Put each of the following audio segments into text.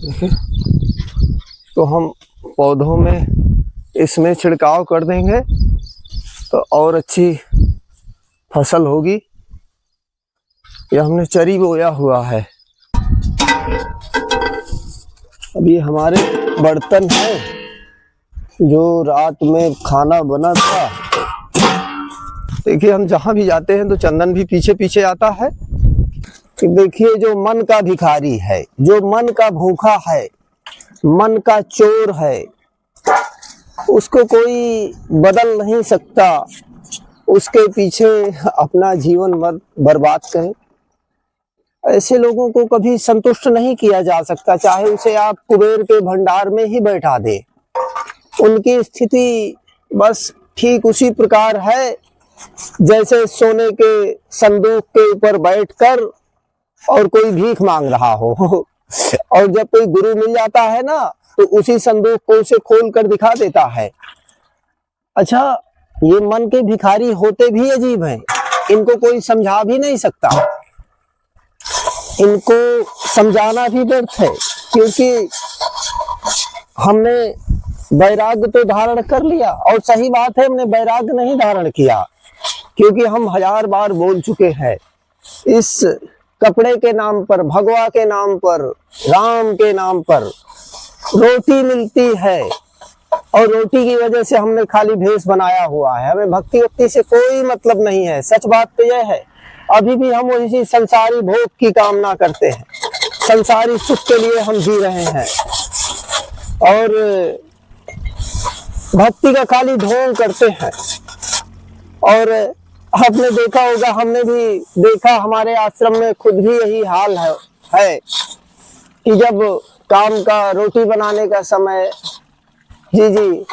देखिए, तो हम पौधों में इसमें छिड़काव कर देंगे तो और अच्छी फसल होगी। ये हमने चरी बोया हुआ है। अभी हमारे बर्तन है जो रात में खाना बना था। देखिए, हम जहाँ भी जाते हैं तो चंदन भी पीछे पीछे आता है कि देखिए, जो मन का भिखारी है, जो मन का भूखा है, मन का चोर है, उसको कोई बदल नहीं सकता। उसके पीछे अपना जीवन बर्बाद करें, ऐसे लोगों को कभी संतुष्ट नहीं किया जा सकता, चाहे उसे आप कुबेर के भंडार में ही बैठा दे। उनकी स्थिति बस ठीक उसी प्रकार है जैसे सोने के संदूक के ऊपर बैठकर और कोई भीख मांग रहा हो। और जब कोई गुरु मिल जाता है ना, तो उसी संदूक को उसे खोल कर दिखा देता है। अच्छा, ये मन के भिखारी होते भी अजीब हैं। इनको कोई समझा भी नहीं सकता, इनको समझाना भी व्यर्थ है, क्योंकि हमने वैराग्य तो धारण कर लिया। और सही बात है, हमने वैराग्य नहीं धारण किया, क्योंकि हम 1000 बार बोल चुके हैं, इस कपड़े के नाम पर, भगवा के नाम पर, राम के नाम पर रोटी मिलती है, और रोटी की वजह से हमने खाली भेष बनाया हुआ है। हमें भक्ति वक्ति से कोई मतलब नहीं है। सच बात तो यह है, अभी भी हम इसी संसारी भोग की कामना करते हैं, संसारी सुख के लिए हम जी रहे हैं, और भक्ति का खाली ढोंग करते हैं। और आपने देखा होगा, हमने भी देखा, हमारे आश्रम में खुद भी यही हाल है कि जब काम का, रोटी बनाने का समय, जी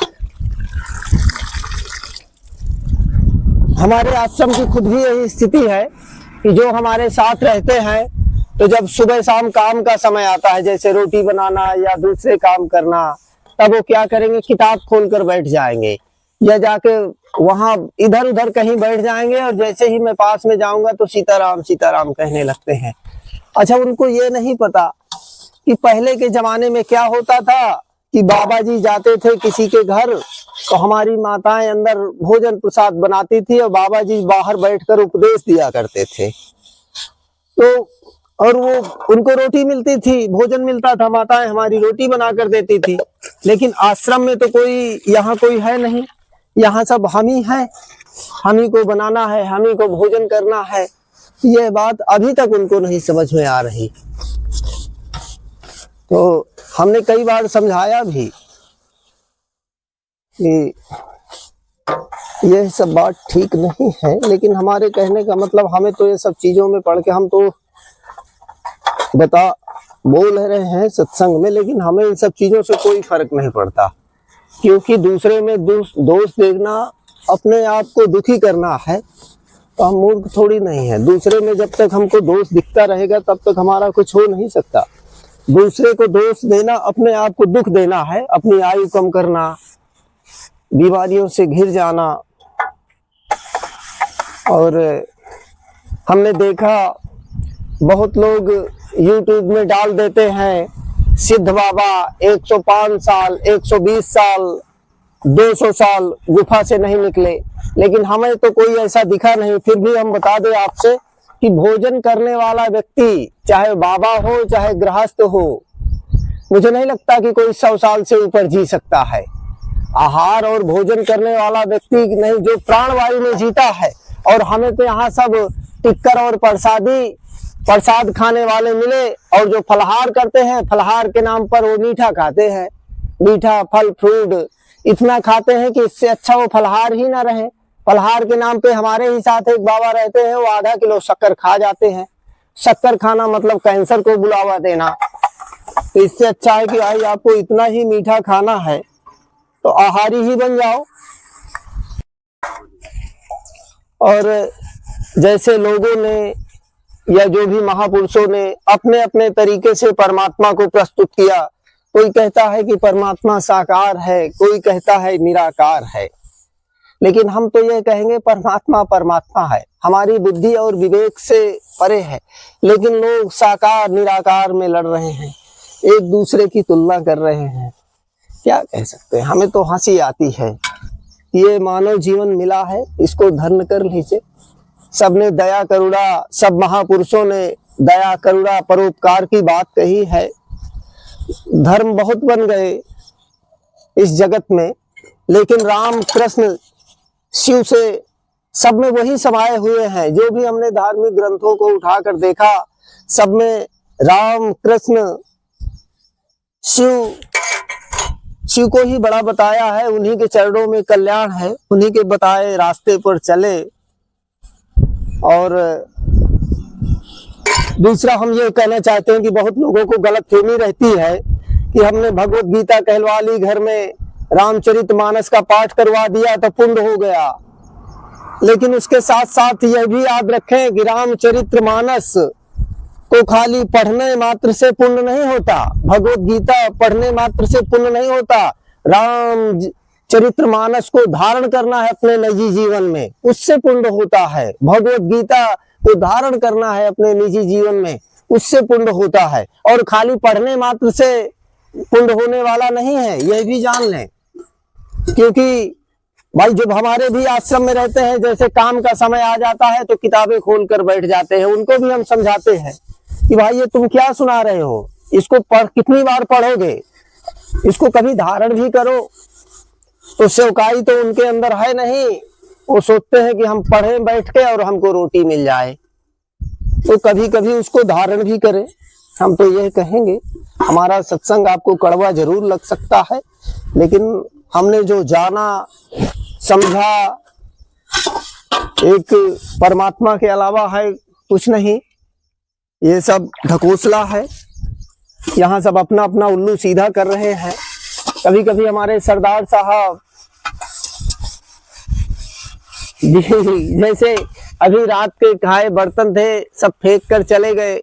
हमारे आश्रम की खुद भी यही स्थिति है कि जो हमारे साथ रहते हैं, तो जब सुबह शाम काम का समय आता है, जैसे रोटी बनाना या दूसरे काम करना, तब वो क्या करेंगे, किताब खोलकर बैठ जाएंगे या जाके वहां इधर उधर कहीं बैठ जाएंगे, और जैसे ही मैं पास में जाऊंगा तो सीताराम सीताराम कहने लगते हैं। अच्छा, उनको ये नहीं पता कि पहले के जमाने में क्या होता था कि बाबा जी जाते थे किसी के घर, तो हमारी माताएं अंदर भोजन प्रसाद बनाती थी और बाबा जी बाहर बैठकर उपदेश दिया करते थे। तो और वो उनको रोटी मिलती थी, भोजन मिलता था, माताएं हमारी रोटी बना कर देती थी। लेकिन आश्रम में तो कोई, यहाँ कोई है नहीं, यहाँ सब हम ही हैं, हम ही को बनाना है, हम ही को भोजन करना है। ये बात अभी तक उनको नहीं समझ में आ रही। तो हमने कई बार समझाया भी कि यह सब बात ठीक नहीं है, लेकिन हमारे कहने का मतलब, हमें तो ये सब चीजों में पढ़ के हम तो बोल रहे हैं सत्संग में, लेकिन हमें इन सब चीजों से कोई फर्क नहीं पड़ता, क्योंकि दूसरे में दोष देखना अपने आप को दुखी करना है। तो हम मूर्ख थोड़ी नहीं है। दूसरे में जब तक हमको दोष दिखता रहेगा तब तक हमारा कुछ हो नहीं सकता। दूसरे को दोष देना अपने आप को दुख देना है, अपनी आयु कम करना, बीमारियों से घिर जाना। और हमने देखा बहुत लोग YouTube में डाल देते हैं, सिद्ध बाबा 105 साल, 120 साल, 200 साल गुफा से नहीं निकले, लेकिन हमें तो कोई ऐसा दिखा नहीं। फिर भी हम बता दें आपसे कि भोजन करने वाला व्यक्ति, चाहे बाबा हो चाहे गृहस्थ हो, मुझे नहीं लगता कि कोई 100 साल से ऊपर जी सकता है। आहार और भोजन करने वाला व्यक्ति नहीं, जो प्राणवायु में जीता है। और हमें तो यहाँ सब टिक्कर और प्रसाद खाने वाले मिले, और जो फलहार करते हैं, फलहार के नाम पर वो मीठा खाते हैं, मीठा फल फ्रूट इतना खाते हैं कि इससे अच्छा वो फलहार ही ना रहे। फलहार के नाम पे हमारे ही साथ एक बाबा रहते हैं, वो आधा किलो शक्कर खा जाते हैं। शक्कर खाना मतलब कैंसर को बुलावा देना। तो इससे अच्छा है कि भाई आपको इतना ही मीठा खाना है तो आहारी ही बन जाओ। और जैसे लोगों ने या जो भी महापुरुषों ने अपने अपने तरीके से परमात्मा को प्रस्तुत किया, कोई कहता है कि परमात्मा साकार है, कोई कहता है निराकार है, लेकिन हम तो ये कहेंगे परमात्मा परमात्मा है, हमारी बुद्धि और विवेक से परे है। लेकिन लोग साकार निराकार में लड़ रहे हैं। एक दूसरे की तुलना कर रहे हैं। क्या कह सकते हैं, हमें तो हंसी आती है। ये मानव जीवन मिला है, इसको धन्य कर लीजिए। सबने दया करुणा, सब महापुरुषों ने दया करुणा परोपकार की बात कही है। धर्म बहुत बन गए इस जगत में, लेकिन राम कृष्ण शिव से सब में वही समाये हुए हैं। जो भी हमने धार्मिक ग्रंथों को उठाकर देखा, सब में राम कृष्ण शिव को ही बड़ा बताया है। उन्हीं के चरणों में कल्याण है, उन्हीं के बताए रास्ते पर चले। और दूसरा हम ये कहना चाहते हैं कि बहुत लोगों को गलतफहमी रहती है कि हमने भगवत गीता कहलवा ली, घर में रामचरितमानस का पाठ करवा दिया तो पुण्य हो गया। लेकिन उसके साथ साथ यह भी याद रखें कि रामचरितमानस को खाली पढ़ने मात्र से पुण्य नहीं होता, भगवत गीता पढ़ने मात्र से पुण्य नहीं होता। राम चरितमानस को धारण करना है अपने निजी जीवन में, उससे पुण्य होता है। भगवत गीता को धारण करना है अपने निजी जीवन में, उससे पुण्य होता है। और खाली पढ़ने मात्र से पुण्य होने वाला नहीं है, यह भी जान लें। क्योंकि भाई जब हमारे भी आश्रम में रहते हैं, जैसे काम का समय आ जाता है तो किताबें खोलकर बैठ जाते हैं। उनको भी हम समझाते हैं कि भाई ये तुम क्या सुना रहे हो, इसको कितनी बार पढ़ोगे, इसको कभी धारण भी करो। तो सेवकाई तो उनके अंदर है नहीं, वो सोचते हैं कि हम पढ़े बैठ के और हमको रोटी मिल जाए। तो कभी कभी उसको धारण भी करें। हम तो यह कहेंगे, हमारा सत्संग आपको कड़वा जरूर लग सकता है, लेकिन हमने जो जाना समझा, एक परमात्मा के अलावा है कुछ नहीं, ये सब ढकोसला है। यहाँ सब अपना अपना उल्लू सीधा कर रहे हैं। कभी कभी हमारे सरदार साहब जैसे अभी रात के खाए बर्तन थे, सब फेंक कर चले गए।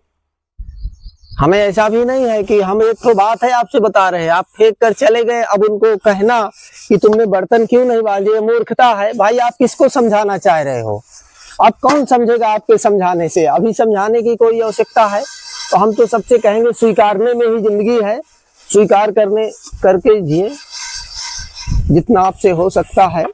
हमें ऐसा भी नहीं है कि हम एक तो बात है आपसे बता रहे हैं, आप फेंक कर चले गए, अब उनको कहना कि तुमने बर्तन क्यों नहीं मांजे, मूर्खता है। भाई आप किसको समझाना चाह रहे हो? अब कौन समझेगा आपके समझाने से? अभी समझाने की कोई आवश्यकता है? तो हम तो सबसे कहेंगे स्वीकारने में ही जिंदगी है, स्वीकार करके जिए जितना आपसे हो सकता है।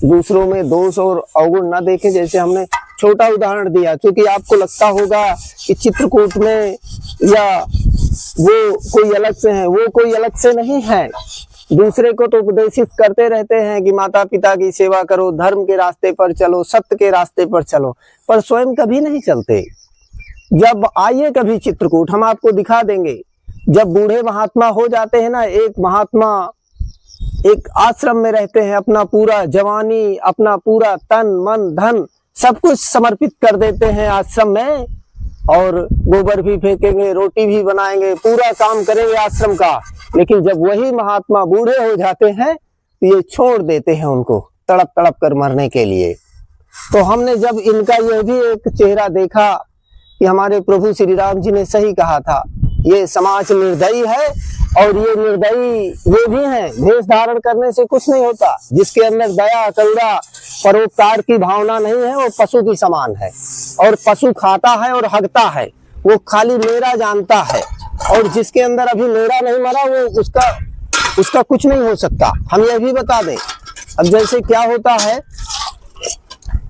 दूसरों में दोष और अवगुण ना देखें। जैसे हमने छोटा उदाहरण दिया, क्योंकि आपको लगता होगा कि चित्रकूट में या वो कोई अलग से है, वो कोई अलग से नहीं है। दूसरे को तो उपदेशित करते रहते हैं कि माता पिता की सेवा करो, धर्म के रास्ते पर चलो, सत्य के रास्ते पर चलो, पर स्वयं कभी नहीं चलते। जब आइए कभी चित्रकूट, हम आपको दिखा देंगे। जब बूढ़े महात्मा हो जाते हैं ना, एक महात्मा एक आश्रम में रहते हैं, अपना पूरा जवानी, अपना पूरा तन मन धन सब कुछ समर्पित कर देते हैं आश्रम में, और गोबर भी फेंकेंगे, रोटी भी बनाएंगे, पूरा काम करेंगे आश्रम का। लेकिन जब वही महात्मा बूढ़े हो जाते हैं तो ये छोड़ देते हैं उनको तड़प तड़प कर मरने के लिए। तो हमने जब इनका यह भी एक चेहरा देखा कि हमारे प्रभु श्री राम जी ने सही कहा था, ये समाज निर्दयी है, और ये निर्दयी ये भी हैं। भेष धारण करने से कुछ नहीं होता। जिसके अंदर दया करुणा परोपकार की भावना नहीं है, वो पशु की समान है। और पशु खाता है और हगता है, वो खाली मेरा जानता है। और जिसके अंदर अभी मेरा नहीं मरा, वो उसका कुछ नहीं हो सकता। हम यह भी बता दें, अब जैसे क्या होता है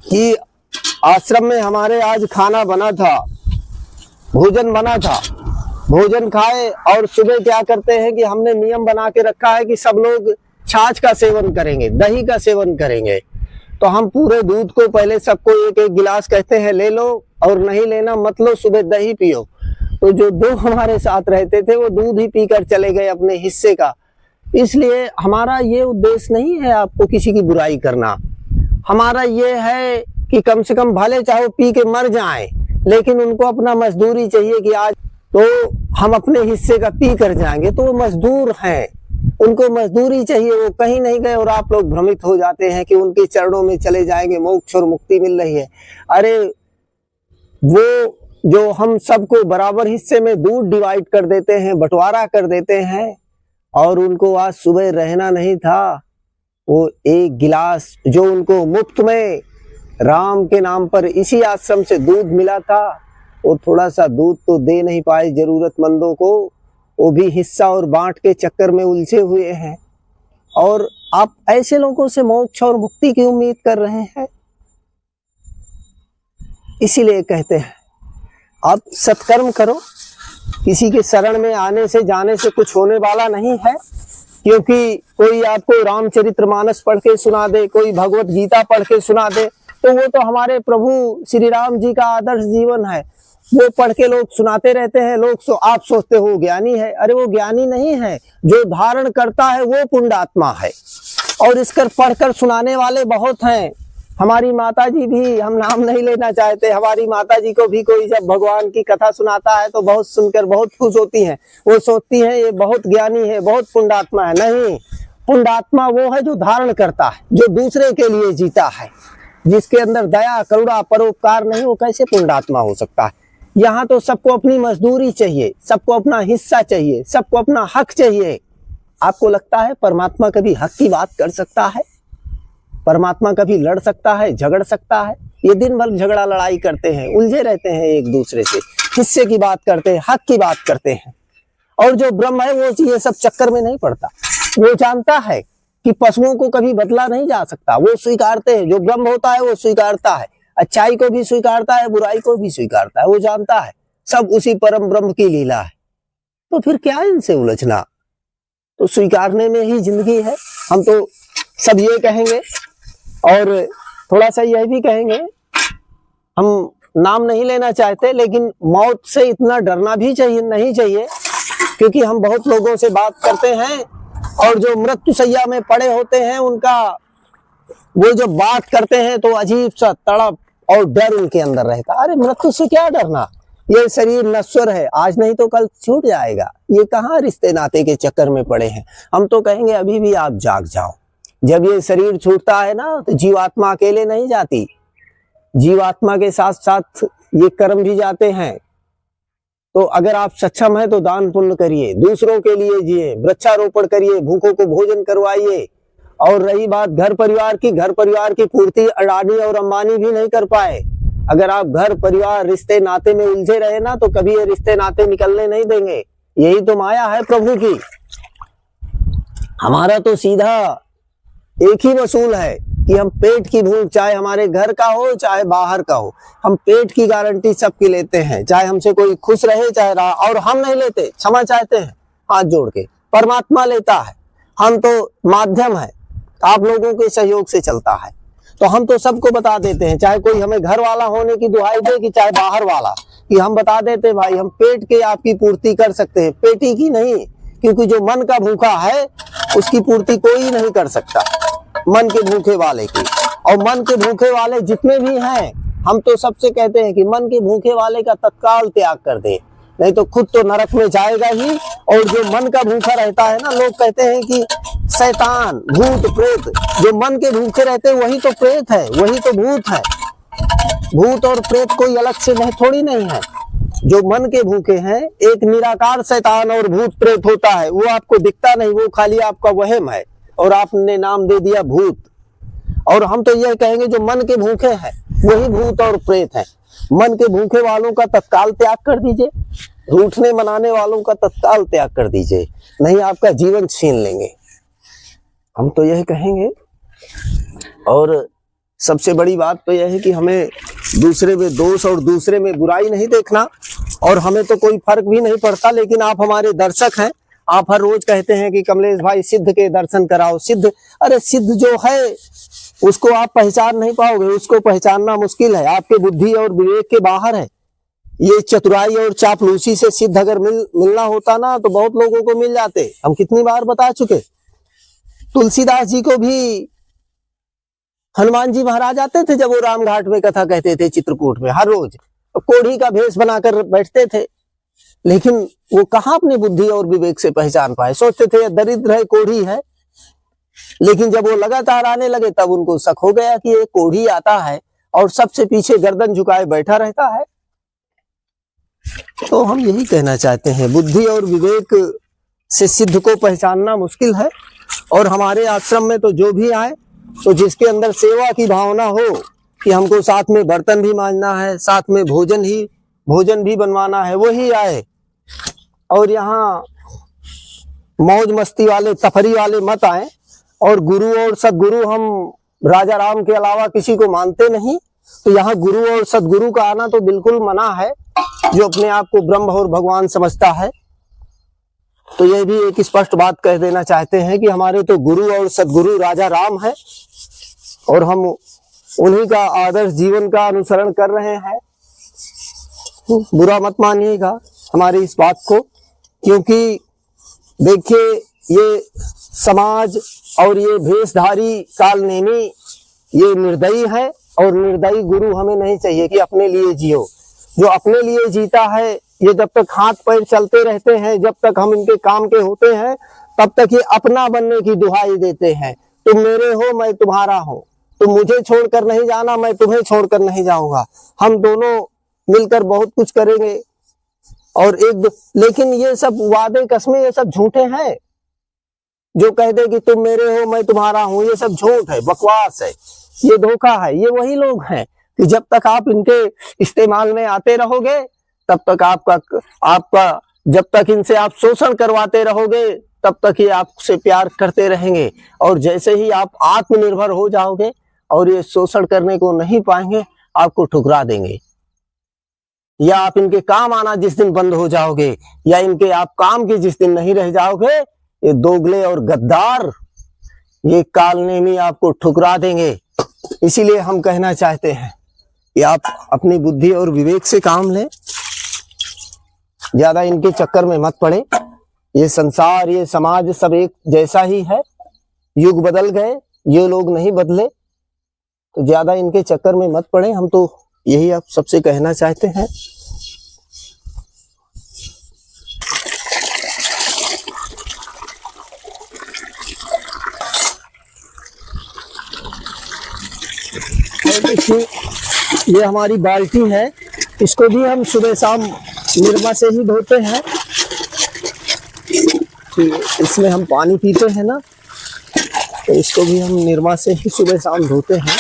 कि आश्रम में हमारे आज खाना बना था, भोजन बना था, भोजन खाए, और सुबह क्या करते हैं कि हमने नियम बना के रखा है कि सब लोग छाछ का सेवन करेंगे, दही का सेवन करेंगे। तो हम पूरे दूध को पहले सबको एक एक गिलास कहते हैं ले लो, और नहीं लेना मत लो, सुबह दही पियो। तो जो दो हमारे साथ रहते थे वो दूध ही पीकर चले गए अपने हिस्से का। इसलिए हमारा ये उद्देश्य नहीं है आपको किसी की बुराई करना। हमारा ये है कि कम से कम भले चाहो पी के मर जाएं, लेकिन उनको अपना मजदूरी चाहिए कि आज तो हम अपने हिस्से का पी कर जाएंगे। तो वो मजदूर हैं, उनको मजदूरी चाहिए, वो कहीं नहीं गए। और आप लोग भ्रमित हो जाते हैं कि उनके चरणों में चले जाएंगे, मोक्ष और मुक्ति मिल रही है। अरे वो जो हम सबको बराबर हिस्से में दूध डिवाइड कर देते हैं, बंटवारा कर देते हैं, और उनको आज सुबह रहना नहीं था, वो एक गिलास जो उनको मुफ्त में राम के नाम पर इसी आश्रम से दूध मिला था, वो थोड़ा सा दूध तो दे नहीं पाए जरूरतमंदों को, वो भी हिस्सा और बांट के चक्कर में उलझे हुए हैं। और आप ऐसे लोगों से मोक्ष और मुक्ति की उम्मीद कर रहे हैं। इसीलिए कहते हैं आप सत्कर्म करो, किसी के शरण में आने से जाने से कुछ होने वाला नहीं है। क्योंकि कोई आपको रामचरितमानस पढ़ के सुना दे, कोई भगवत गीता पढ़ के सुना दे, तो वो तो हमारे प्रभु श्री राम जी का आदर्श जीवन है। वो पढ़ के लोग सुनाते रहते हैं, लोग आप सोचते हो ज्ञानी है। अरे वो ज्ञानी नहीं है, जो धारण करता है वो पुण्यात्मा है। और इसकर पढ़कर सुनाने वाले बहुत हैं। हमारी माता जी भी, हम नाम नहीं लेना चाहते, हमारी माता जी को भी कोई जब भगवान की कथा सुनाता है तो बहुत सुनकर बहुत खुश होती हैं। वो सोचती हैं ये बहुत ज्ञानी है, बहुत पुण्यात्मा है। नहीं, पुण्यात्मा वो है जो धारण करता है, जो दूसरे के लिए जीता है, जिसके अंदर दया करुणा परोपकार नहीं, वो कैसे पुण्यात्मा हो सकता है। यहाँ तो सबको अपनी मजदूरी चाहिए, सबको अपना हिस्सा चाहिए, सबको अपना हक चाहिए। आपको लगता है परमात्मा कभी हक की बात कर सकता है? परमात्मा कभी लड़ सकता है, झगड़ सकता है? ये दिन भर झगड़ा लड़ाई करते हैं, उलझे रहते हैं एक दूसरे से, हिस्से की बात करते हैं, हक की बात करते हैं। और जो ब्रह्म है वो ये सब चक्कर में नहीं पड़ता। वो जानता है कि पशुओं को कभी बदला नहीं जा सकता, वो स्वीकारते हैं। जो ब्रह्म होता है वो स्वीकारता है, अच्छाई को भी स्वीकारता है, बुराई को भी स्वीकारता है। वो जानता है सब उसी परम ब्रह्म की लीला है। तो फिर क्या इनसे उलझना, तो स्वीकारने में ही जिंदगी है। हम तो सब ये कहेंगे और थोड़ा सा यह भी कहेंगे, हम नाम नहीं लेना चाहते, लेकिन मौत से इतना डरना भी चाहिए नहीं चाहिए। क्योंकि हम बहुत लोगों से बात करते हैं और जो मृत्युशैया में पड़े होते हैं उनका वो जो बात करते हैं तो अजीब सा तड़प और डर उनके अंदर रहता। अरे मृत्यु से क्या डरना, ये शरीर नश्वर है, आज नहीं तो कल छूट जाएगा। ये कहाँ रिश्ते नाते के चक्कर में पड़े हैं। हम तो कहेंगे अभी भी आप जाग जाओ। जब ये शरीर छूटता है ना तो जीवात्मा अकेले नहीं जाती, जीवात्मा के साथ साथ ये कर्म भी जाते हैं। तो अगर आप सक्षम हैं तो दान पुण्य करिए, दूसरों के लिए जिए, वृक्षारोपण करिए, भूखों को भोजन करवाइए। और रही बात घर परिवार की, घर परिवार की पूर्ति अडानी और अंबानी भी नहीं कर पाए। अगर आप घर परिवार रिश्ते नाते में उलझे रहे ना तो कभी ये रिश्ते नाते निकलने नहीं देंगे। यही तो माया है प्रभु की। हमारा तो सीधा एक ही वसूल है कि हम पेट की भूख, चाहे हमारे घर का हो चाहे बाहर का हो, हम पेट की गारंटी सबकी लेते हैं। चाहे हमसे कोई खुश रहे चाहे रहा, और हम नहीं लेते, क्षमा चाहते हैं हाथ जोड़ के। परमात्मा लेता है, हम तो माध्यम है, आप लोगों के सहयोग से चलता है। तो हम तो सबको बता देते हैं, चाहे कोई हमें घर वाला होने की दुहाई दे कि चाहे बाहर वाला, कि हम बता देते भाई हम पेट के आपकी पूर्ति कर सकते हैं, पेटी की नहीं। क्योंकि जो मन का भूखा है उसकी पूर्ति कोई नहीं कर सकता, मन के भूखे वाले की। और मन के भूखे वाले जितने भी हैं, हम तो सबसे कहते हैं कि मन के भूखे वाले का तत्काल त्याग कर दे, नहीं तो खुद तो नरक में जाएगा ही। और जो मन का भूखा रहता है ना, लोग कहते हैं कि शैतान भूत प्रेत, जो मन के भूखे रहते हैं वही तो प्रेत है, वही तो भूत है। भूत और प्रेत कोई अलग से नहीं, थोड़ी नहीं है। जो मन के भूखे हैं, एक निराकार शैतान और भूत प्रेत होता है, वो आपको दिखता नहीं, वो खाली आपका वहम है और आपने नाम दे दिया भूत। और हम तो यह कहेंगे जो मन के भूखे हैं वही भूत और प्रेत है। मन के भूखे वालों का तत्काल त्याग कर दीजिए, रूठने मनाने वालों का तत्काल त्याग कर दीजिए, नहीं आपका जीवन छीन लेंगे। हम तो यह कहेंगे। और सबसे बड़ी बात तो यह है कि हमें दूसरे में दोष और दूसरे में बुराई नहीं देखना। और हमें तो कोई फर्क भी नहीं पड़ता, लेकिन आप हमारे दर्शक हैं, आप हर रोज कहते हैं कि कमलेश भाई सिद्ध के दर्शन कराओ। सिद्ध, अरे सिद्ध जो है उसको आप पहचान नहीं पाओगे, उसको पहचानना मुश्किल है, आपके बुद्धि और विवेक के बाहर है। ये चतुराई और चापलूसी से सिद्ध अगर मिलना होता ना तो बहुत लोगों को मिल जाते। हम कितनी बार बता चुके, तुलसीदास जी को भी हनुमान जी महाराज आते थे जब वो राम घाट में कथा कहते थे चित्रकूट में, हर रोज कोढ़ी का भेष बनाकर बैठते थे। लेकिन वो कहाँ अपनी बुद्धि और विवेक से पहचान पाए, सोचते थे दरिद्र है, कोढ़ी है। लेकिन जब वो लगातार आने लगे तब उनको शक हो गया कि ये कोढ़ी आता है और सबसे पीछे गर्दन झुकाए बैठा रहता है। तो हम यही कहना चाहते हैं, बुद्धि और विवेक से सिद्ध को पहचानना मुश्किल है। और हमारे आश्रम में तो जो भी आए, तो जिसके अंदर सेवा की भावना हो कि हमको साथ में बर्तन भी मांजना है, साथ में भोजन भी बनवाना है, वही आए। और यहाँ मौज मस्ती वाले तफरी वाले मत आए। और गुरु और सदगुरु हम राजा राम के अलावा किसी को मानते नहीं, तो यहाँ गुरु और सदगुरु का आना तो बिल्कुल मना है, जो अपने आप को ब्रह्म और भगवान समझता है। तो ये भी एक स्पष्ट बात कह देना चाहते हैं कि हमारे तो गुरु और सदगुरु राजा राम है, और हम उन्हीं का आदर्श जीवन का अनुसरण कर रहे हैं। बुरा मत मानिएगा हमारी इस बात को, क्योंकि देखिए ये समाज और ये भेषधारी कालनेमी ये निर्दयी है, और निर्दयी गुरु हमें नहीं चाहिए कि अपने लिए जियो। जो अपने लिए जीता है, ये जब तक हाथ पैर चलते रहते हैं, जब तक हम इनके काम के होते हैं, तब तक ये अपना बनने की दुहाई देते हैं। तुम मेरे हो, मैं तुम्हारा हूं, तुम मुझे छोड़कर नहीं जाना, मैं तुम्हें छोड़कर नहीं जाऊंगा, हम दोनों मिलकर बहुत कुछ करेंगे। और लेकिन ये सब वादे कसमें ये सब झूठे हैं। जो कह दे कि तुम मेरे हो मैं तुम्हारा हूं, ये सब झूठ है, बकवास है, ये धोखा है। ये वही लोग हैं कि जब तक आप इनके इस्तेमाल में आते रहोगे, तब तक आपका जब तक इनसे आप शोषण करवाते रहोगे, तब तक ये आपसे प्यार करते रहेंगे। और जैसे ही आप आत्मनिर्भर हो जाओगे और ये शोषण करने को नहीं पाएंगे, आपको ठुकरा देंगे। या आप इनके काम आना जिस दिन बंद हो जाओगे, या इनके आप काम के जिस दिन नहीं रह जाओगे, ये दोगले और गद्दार, ये कालनेमी आपको ठुकरा देंगे। इसीलिए हम कहना चाहते हैं कि आप अपनी बुद्धि और विवेक से काम लें, ज्यादा इनके चक्कर में मत पड़े। ये संसार, ये समाज सब एक जैसा ही है, युग बदल गए, ये लोग नहीं बदले, तो ज्यादा इनके चक्कर में मत पड़े। हम तो यही आप सबसे कहना चाहते हैं। देखिए ये हमारी बाल्टी है, इसको भी हम सुबह शाम निरमा से ही धोते हैं। इसमें हम पानी पीते हैं ना, तो इसको भी हम निरमा से ही सुबह शाम धोते हैं।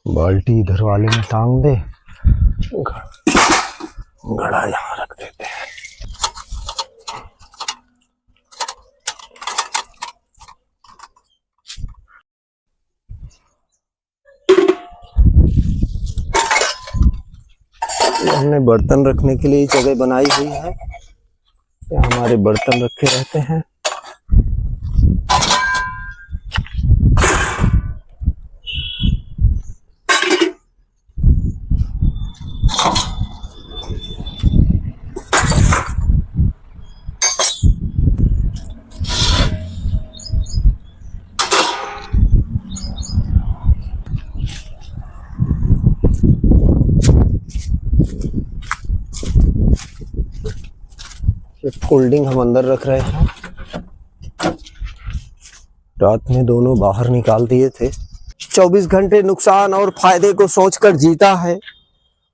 बाल्टी इधर वाले में टांग दे, घड़ा यहाँ रख देते हैं। हमने बर्तन रखने के लिए जगह बनाई हुई है, यहाँ हमारे बर्तन रखे रहते हैं। फोल्डिंग हम अंदर रख रहे हैं, रात में दोनों बाहर निकाल दिए थे। 24 घंटे नुकसान और फायदे को सोचकर जीता है,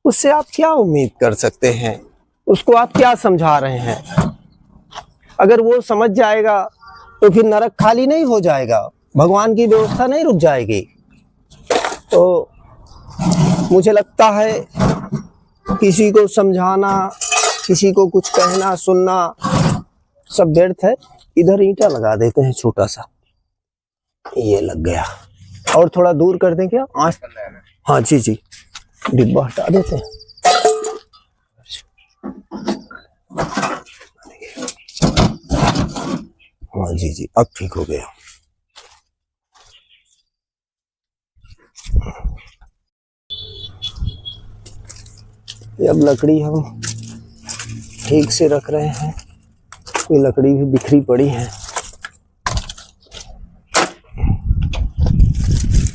उससे आप क्या उम्मीद कर सकते हैं? उसको आप क्या समझा रहे हैं? अगर वो समझ जाएगा तो फिर नरक खाली नहीं हो जाएगा, भगवान की व्यवस्था नहीं रुक जाएगी। तो मुझे लगता है किसी को समझाना, किसी को कुछ कहना सुनना सब व्यर्थ है। इधर ईंटा लगा देते हैं छोटा सा, ये लग गया। और थोड़ा दूर कर दें क्या आज? हाँ जी जी, डिब्बा हटा देते हैं। हाँ जी जी, अब ठीक हो गया। ये अब लकड़ी हम ठीक से रख रहे हैं, ये लकड़ी भी बिखरी पड़ी है,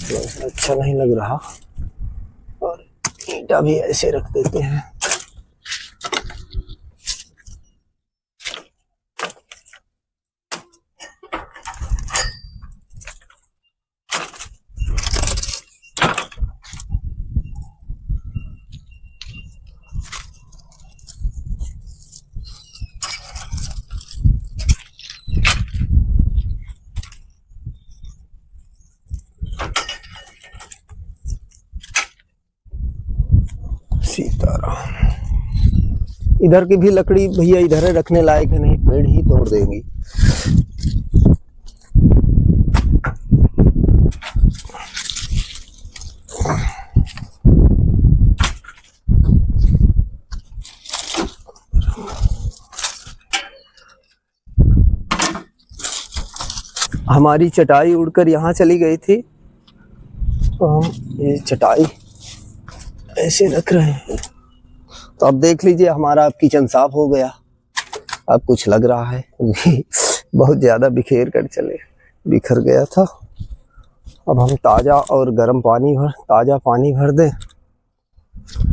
तो अच्छा नहीं लग रहा। और ईंटा भी ऐसे रख देते हैं। इधर की भी लकड़ी भैया इधर रखने लायक है नहीं, पेड़ ही तोड़ देंगी। हमारी चटाई उड़कर यहाँ चली गई थी, तो हम ये चटाई ऐसे रख रहे हैं। तो अब देख लीजिए हमारा किचन साफ हो गया। अब कुछ लग रहा है बहुत ज़्यादा बिखेर कर चले, बिखर गया था। अब हम ताज़ा और गर्म पानी ताज़ा पानी भर दें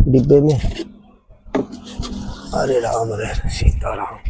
डिब्बे में। अरे राम रे सीताराम।